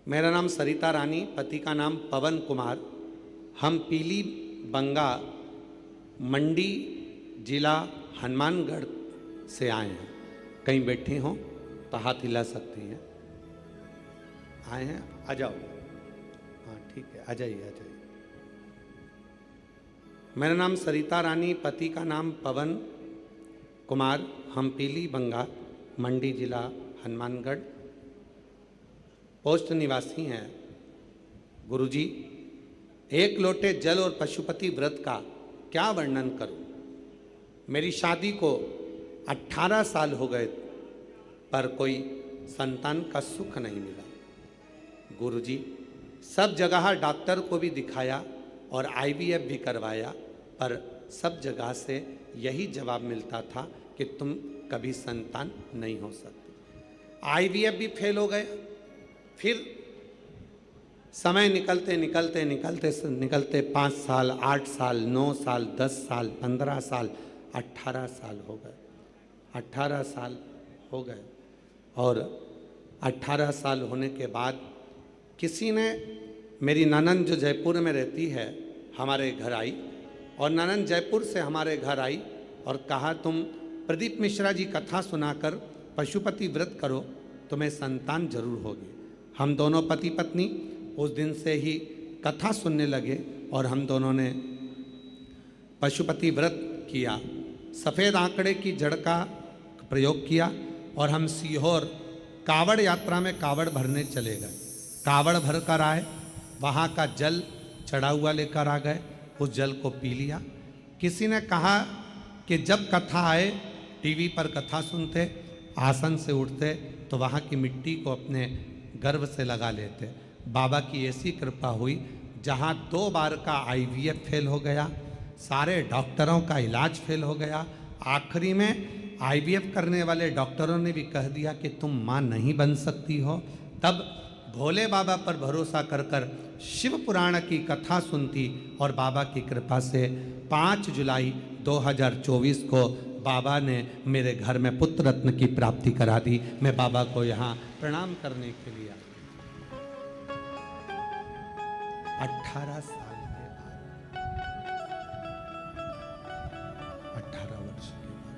मेरा नाम सरिता रानी, पति का नाम पवन कुमार। हम पीली बंगा मंडी जिला हनुमानगढ़ से आए हैं। कहीं बैठे हों तो हाथ हिला सकती हैं। आए हैं, आ जाओ। हाँ ठीक है, आ जाइए आ जाइए। मेरा नाम सरिता रानी, पति का नाम पवन कुमार। हम पीली बंगा मंडी जिला हनुमानगढ़ पोस्ट निवासी हैं। गुरुजी, एक लोटे जल और पशुपति व्रत का क्या वर्णन करूं। मेरी शादी को 18 साल हो गए पर कोई संतान का सुख नहीं मिला। गुरुजी, सब जगह डॉक्टर को भी दिखाया और आईवीएफ भी करवाया, पर सब जगह से यही जवाब मिलता था कि तुम कभी संतान नहीं हो सकते। आईवीएफ भी फेल हो गया। फिर समय निकलते निकलते निकलते निकलते 5 साल, 8 साल, 9 साल, 10 साल, 15 साल, 18 साल हो गए। 18 साल हो गए और 18 साल होने के बाद किसी ने, मेरी ननंद जो जयपुर में रहती है, हमारे घर आई और ननंद जयपुर से हमारे घर आई और कहा तुम प्रदीप मिश्रा जी कथा सुनाकर पशुपति व्रत करो, तुम्हें संतान जरूर होगी। हम दोनों पति पत्नी उस दिन से ही कथा सुनने लगे और हम दोनों ने पशुपति व्रत किया। सफ़ेद आंकड़े की जड़ का प्रयोग किया और हम सीहोर कावड़ यात्रा में कावड़ भरने चले गए। कावड़ भर कर आए, वहाँ का जल चढ़ा हुआ लेकर आ गए, उस जल को पी लिया। किसी ने कहा कि जब कथा आए, टीवी पर कथा सुनते, आसन से उठते तो वहाँ की मिट्टी को अपने गर्व से लगा लेते। बाबा की ऐसी कृपा हुई, जहाँ 2 बार का आईवीएफ फेल हो गया, सारे डॉक्टरों का इलाज फेल हो गया। आखिरी में आईवीएफ करने वाले डॉक्टरों ने भी कह दिया कि तुम माँ नहीं बन सकती हो। तब भोले बाबा पर भरोसा कर कर शिव पुराण की कथा सुनती और बाबा की कृपा से 5 जुलाई 2024 को बाबा ने मेरे घर में पुत्र रत्न की प्राप्ति करा दी। मैं बाबा को यहाँ प्रणाम करने के लिए 18 साल के बाद, 18 वर्ष के बाद,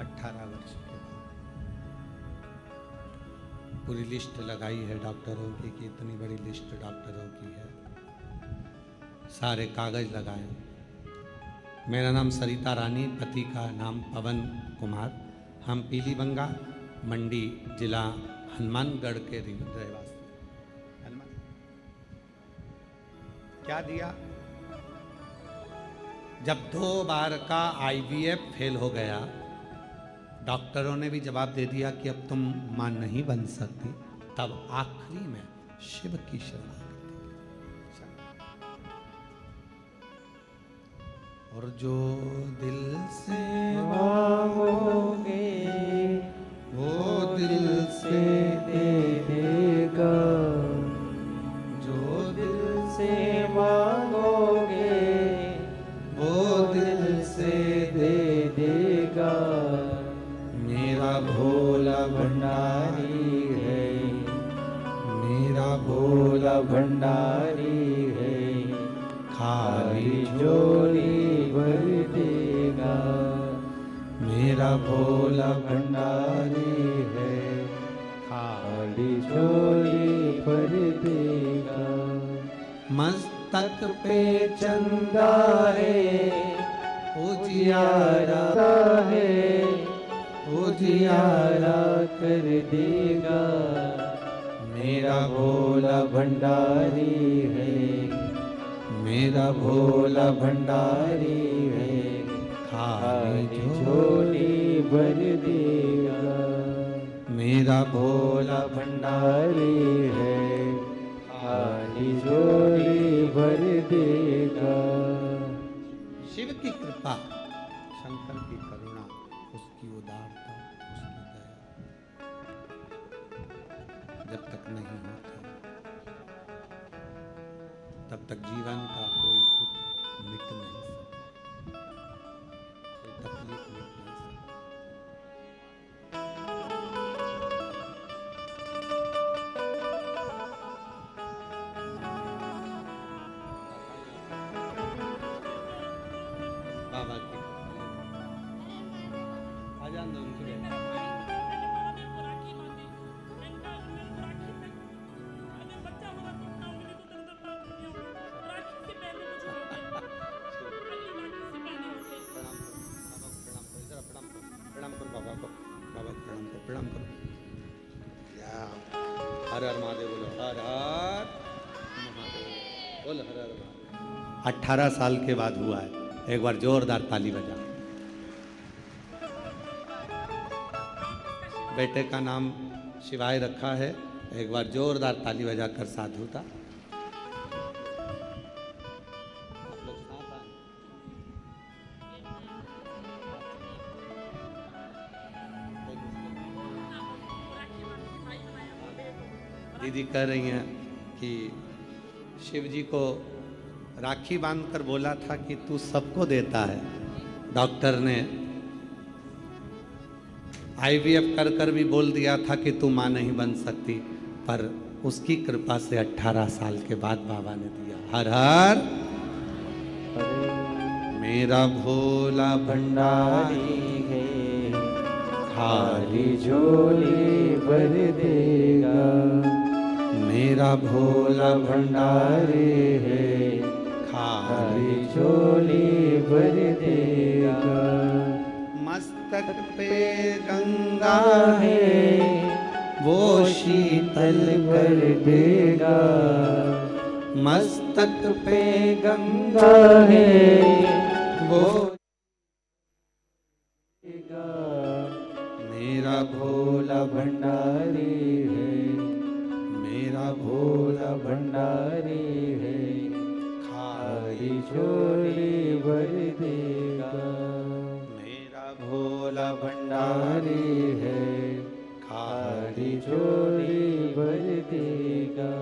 18 वर्ष के बाद पूरी लिस्ट लगाई है डॉक्टरों की कि इतनी बड़ी लिस्ट डॉक्टरों की है, सारे कागज लगाए। मेरा नाम सरिता रानी, पति का नाम पवन कुमार। हम पीली बंगा मंडी जिला हनुमानगढ़ के रहवासी। क्या दिया? जब 2 बार का आईवीएफ फेल हो गया, डॉक्टरों ने भी जवाब दे दिया कि अब तुम मां नहीं बन सकती, तब आखिरी में शिव की शरण। और जो दिल से मांगोगे वो दिल से दे देगा, जो दिल से मांगोगे वो दिल से दे देगा। मेरा भोला भंडारी है, मेरा भोला भंडारी है, खाली झोली भर देगा। मेरा भोला भंडारी है, खाली झोली भर देगा। मस्तक पे चंदा है, उजियारा है, उजियारा कर देगा। मेरा भोला भंडारी है, मेरा भोला भंडारी है, खाली झोली भर देगा। मेरा भोला भंडारी है, खाली झोली भर देगा। शिव की कृपा, शंकर की करुणा, उसकी उदारता, उसकी दया जब तक नहीं होता तब तक जीवन का कोई दुख मिट नहीं सकता, कोई तकलीफ मिट नहीं सकती। प्रणाम करो, प्रणाम करो। या हर हर महादेव बोलो, हर हर महादेव बोलो, हर हर महादेव। 18 साल के बाद हुआ है, एक बार जोरदार ताली बजा। बेटे का नाम शिवाय रखा है, एक बार जोरदार ताली बजाकर साधुता। दीदी कह रही हैं कि शिव जी को राखी बांधकर बोला था कि तू सबको देता है। डॉक्टर ने IVF कर कर भी बोल दिया था कि तू मां नहीं बन सकती, पर उसकी कृपा से 18 साल के बाद बाबा ने दिया। हर हर मेरा भोला भंडारी है, खाली झोली भर देगा। मेरा भोला भंडारी है, खाली झोली भर देगा। मस्तक पे गंगा है, वो शीतल कर देगा। मस्तक पे गंगा है, वो मेरा भोला भंडारी है, मेरा भोला भंडारी है, खाली झोली भर देगा। मेरा भोला भंडारी है, खाली झोली भर देगा।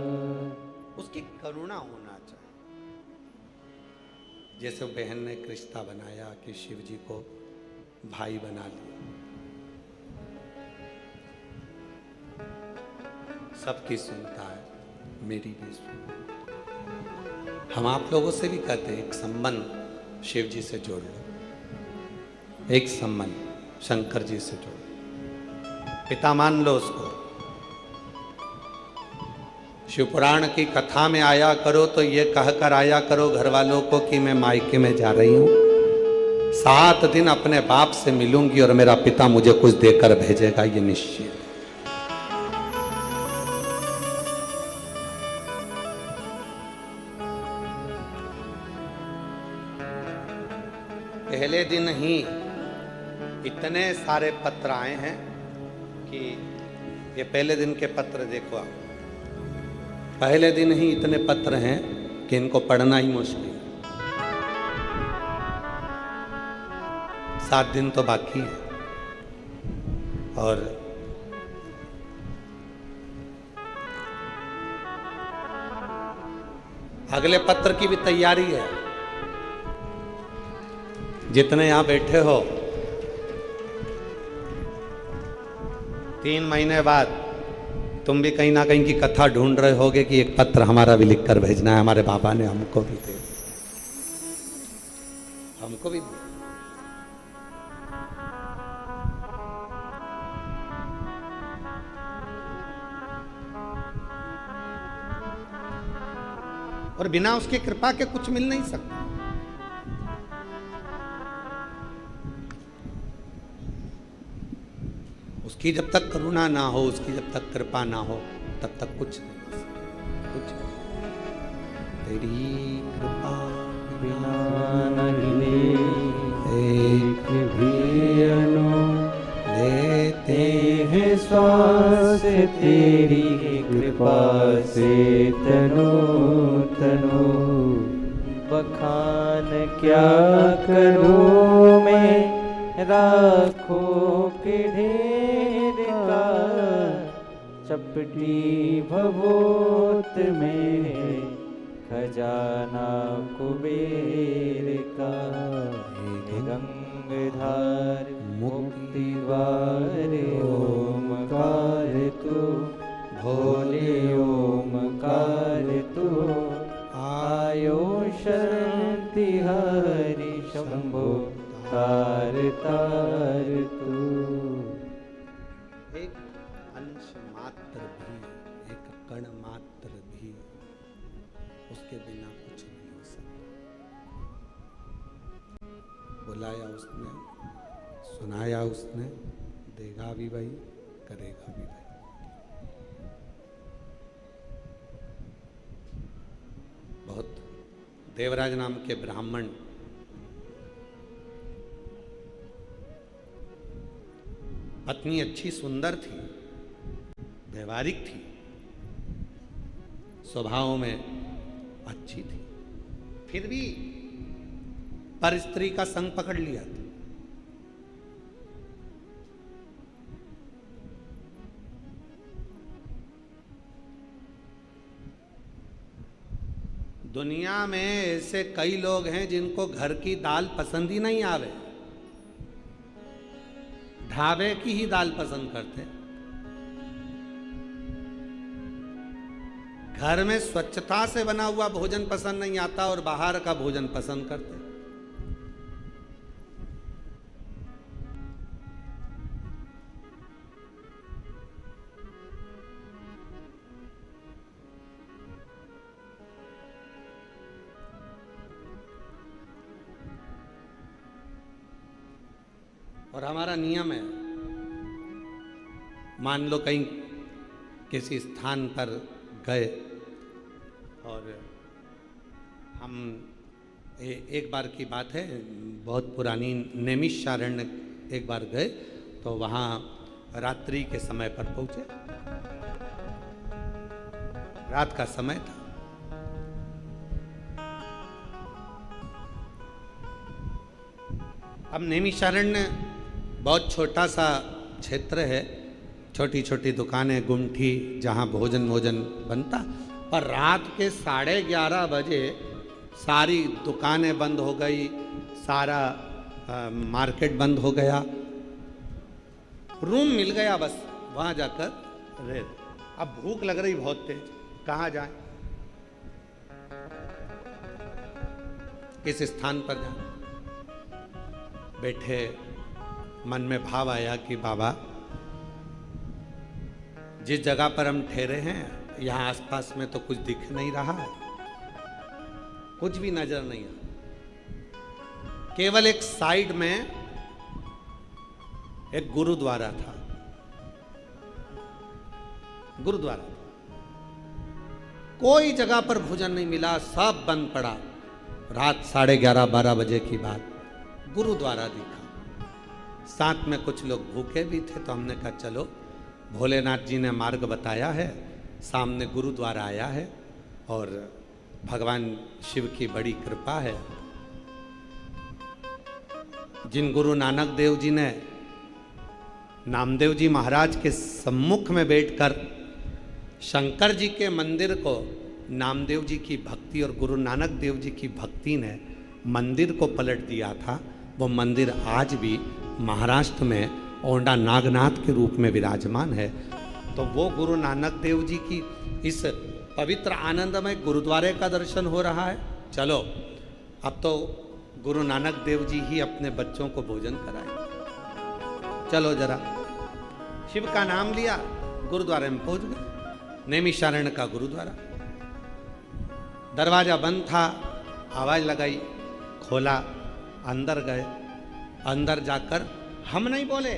उसकी करुणा होना चाहिए। जैसे बहन ने रिश्ता बनाया कि शिव जी को भाई बना लिया, सबकी सुनता है, मेरी भी सुन। हम आप लोगों से भी कहते हैं एक संबंध शिव जी से जोड़ लो, एक संबंध शंकर जी से जोड़ लो, पिता मान लो उसको। शिव पुराण की कथा में आया करो तो ये कहकर आया करो घर वालों को कि मैं मायके में जा रही हूं, 7 दिन अपने बाप से मिलूंगी और मेरा पिता मुझे कुछ देकर भेजेगा, ये निश्चित। पहले दिन ही इतने सारे पत्र आए हैं कि ये पहले दिन के पत्र देखो आप, पहले दिन ही इतने पत्र हैं कि इनको पढ़ना ही मुश्किल है। 7 दिन तो बाकी है और अगले पत्र की भी तैयारी है। जितने यहां बैठे हो, 3 महीने बाद तुम भी कहीं ना कहीं की कथा ढूंढ रहे होगे कि एक पत्र हमारा भी लिख कर भेजना है, हमारे बाबा ने हमको भी दे, हमको भी दे। और बिना उसकी कृपा के कुछ मिल नहीं सकता। उसकी जब तक करुणा ना हो, उसकी जब तक कृपा ना हो, तब तक कुछ नहीं हो सकता, कुछ नहीं। तेरी कृपा बिना नहीं एक भी अनु लेते हैं श्वास, तेरी कृपा से तनु तनु। बखान क्या करूं मैं राखों के ढेर का, चपटी भभूत में खजाना कुबेर का। गंगधार मुक्ति द्वार ओमकार तू, भोले ओमकार तू। आयो शक्ति हरि शंभो तार तार तू। एक अंश मात्र भी, एक कण मात्र भी उसके बिना कुछ नहीं हो सकता। बुलाया उसने, सुनाया उसने, देगा भी भाई, करेगा भी भाई। बहुत देवराज नाम के ब्राह्मण पत्नी अच्छी सुंदर थी, व्यवहारिक थी, स्वभाव में अच्छी थी, फिर भी पर स्त्री का संग पकड़ लिया था। दुनिया में ऐसे कई लोग हैं जिनको घर की दाल पसंद ही नहीं आवे, ढाबे की ही दाल पसंद करते हैं। घर में स्वच्छता से बना हुआ भोजन पसंद नहीं आता और बाहर का भोजन पसंद करते हैं। और हमारा नियम है, मान लो कहीं किसी स्थान पर गए और हम एक बार की बात है, बहुत पुरानी, नैमिषारण्य एक बार गए तो वहाँ रात्रि के समय पर पहुँचे, रात का समय था। अब नैमिषारण्य बहुत छोटा सा क्षेत्र है, छोटी छोटी दुकानें, गुमठी, जहाँ भोजन बनता। पर रात के 11:30 बजे सारी दुकानें बंद हो गई, सारा मार्केट बंद हो गया, रूम मिल गया बस वहाँ जाकर रह। अब भूख लग रही बहुत तेज, कहाँ जाए, किस स्थान पर जाए। बैठे, मन में भाव आया कि बाबा जिस जगह पर हम ठहरे हैं यहाँ आसपास में तो कुछ दिख नहीं रहा है, कुछ भी नजर नहीं आ, केवल एक साइड में एक गुरुद्वारा था, गुरुद्वारा। कोई जगह पर भोजन नहीं मिला, सब बंद पड़ा। रात 11:30-12 बजे की बात, गुरुद्वारा दिखा, साथ में कुछ लोग भूखे भी थे, तो हमने कहा चलो, भोलेनाथ जी ने मार्ग बताया है, सामने गुरुद्वारा आया है और भगवान शिव की बड़ी कृपा है। जिन गुरु नानक देव जी ने नामदेव जी महाराज के सम्मुख में बैठकर शंकर जी के मंदिर को नामदेव जी की भक्ति और गुरु नानक देव जी की भक्ति ने मंदिर को पलट दिया था, वो मंदिर आज भी महाराष्ट्र में औंडा नागनाथ के रूप में विराजमान है। तो वो गुरु नानक देव जी की इस पवित्र आनंदमय गुरुद्वारे का दर्शन हो रहा है। चलो अब तो गुरु नानक देव जी ही अपने बच्चों को भोजन कराए, चलो जरा। शिव का नाम लिया, गुरुद्वारे में पहुंच गए, नैमिषारण्य का गुरुद्वारा। दरवाजा बंद था, आवाज लगाई, खोला, अंदर गए। अंदर जाकर हम नहीं बोले,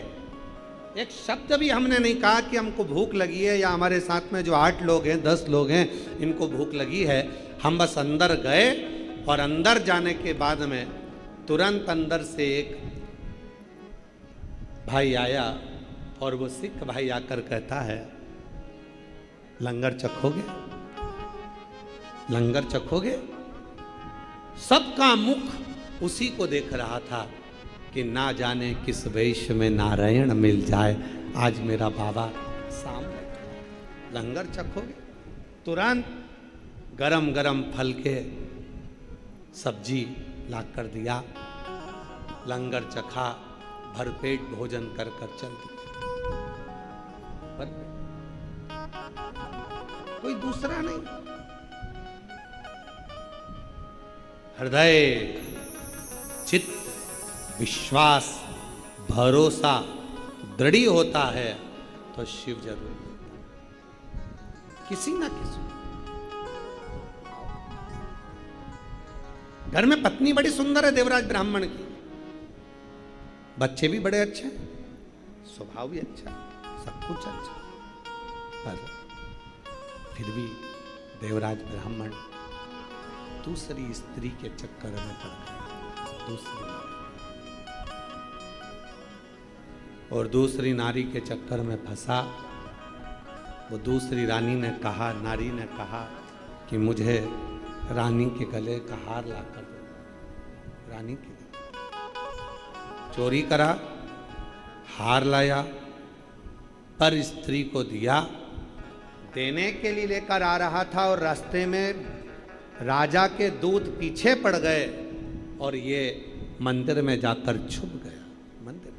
एक शब्द भी हमने नहीं कहा कि हमको भूख लगी है या हमारे साथ में जो 8 लोग हैं, 10 लोग हैं, इनको भूख लगी है। हम बस अंदर गए और अंदर जाने के बाद में तुरंत अंदर से एक भाई आया और वो सिख भाई आकर कहता है, लंगर चखोगे, लंगर चखोगे। सबका मुख उसी को देख रहा था कि ना जाने किस वेश में नारायण मिल जाए, आज मेरा बाबा सामने, लंगर चखोगे। तुरंत गरम गरम फल के सब्जी ला कर दिया, लंगर चखा, भरपेट भोजन कर चल दिया। कोई दूसरा नहीं, हृदय, चित्त, विश्वास, भरोसा दृढ़ होता है तो शिव जरूर किसी ना किसी। घर में पत्नी बड़ी सुंदर है देवराज ब्राह्मण की, बच्चे भी बड़े अच्छे, स्वभाव भी अच्छा, सब कुछ अच्छा, पर फिर भी देवराज ब्राह्मण दूसरी स्त्री के चक्कर में पड़ गए, और दूसरी नारी के चक्कर में फंसा। वो दूसरी रानी ने कहा, नारी ने कहा कि मुझे रानी के गले का हार ला कर दो। रानी के गले चोरी करा, हार लाया, पर स्त्री को दिया। देने के लिए लेकर आ रहा था और रास्ते में राजा के दूत पीछे पड़ गए और ये मंदिर में जाकर छुप गया। मंदिर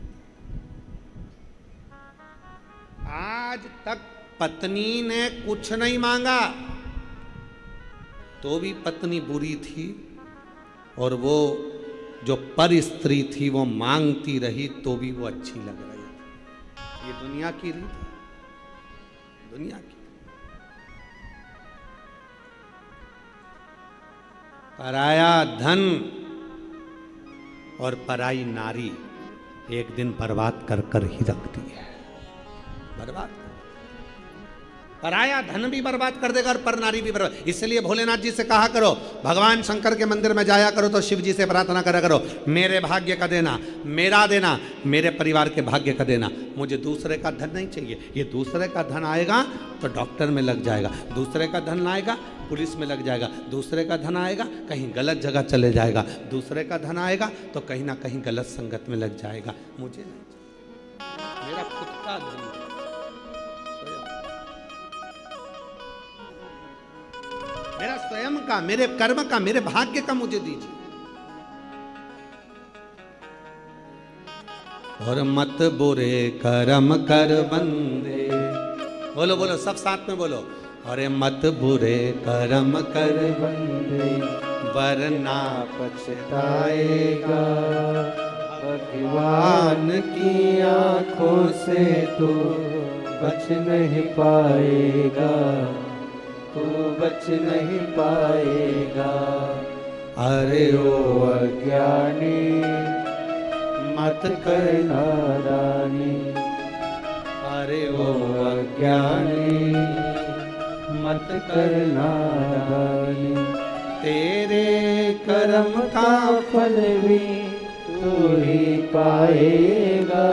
आज तक पत्नी ने कुछ नहीं मांगा, तो भी पत्नी बुरी थी, और वो जो पर स्त्री थी वो मांगती रही तो भी वो अच्छी लग रही थी। ये दुनिया की रीत है, दुनिया की। पराया धन और पराई नारी एक दिन बर्बाद कर कर ही रखती है, बर्बाद। पराया धन भी बर्बाद कर देगा और पर नारी भी बर्बाद। इसलिए भोलेनाथ जी से कहा करो, भगवान शंकर के मंदिर में जाया करो तो शिव जी से प्रार्थना करा करो, मेरे भाग्य का देना, मेरा देना, मेरे परिवार के भाग्य का देना, मुझे दूसरे का धन नहीं चाहिए। ये दूसरे का धन आएगा तो डॉक्टर में लग जाएगा, दूसरे का धन आएगा पुलिस में लग जाएगा, दूसरे का धन आएगा कहीं गलत जगह चले जाएगा, दूसरे का धन आएगा तो कहीं ना कहीं गलत संगत में लग जाएगा। मुझे नहीं, मेरा खुद का धन, मेरा स्वयं का, मेरे कर्म का, मेरे भाग्य का मुझे दीजिए। और मत बुरे कर्म कर बंदे, बोलो बोलो सब साथ में बोलो। अरे मत बुरे कर्म कर बंदे वरना पछताएगा, भगवान की आंखों से तू बच नहीं पाएगा, तू बच नहीं पाएगा। अरे ओ अज्ञानी मत कर नादानी, अरे ओ अज्ञानी मत कर नादानी। तेरे कर्म का फल भी तू ही पाएगा।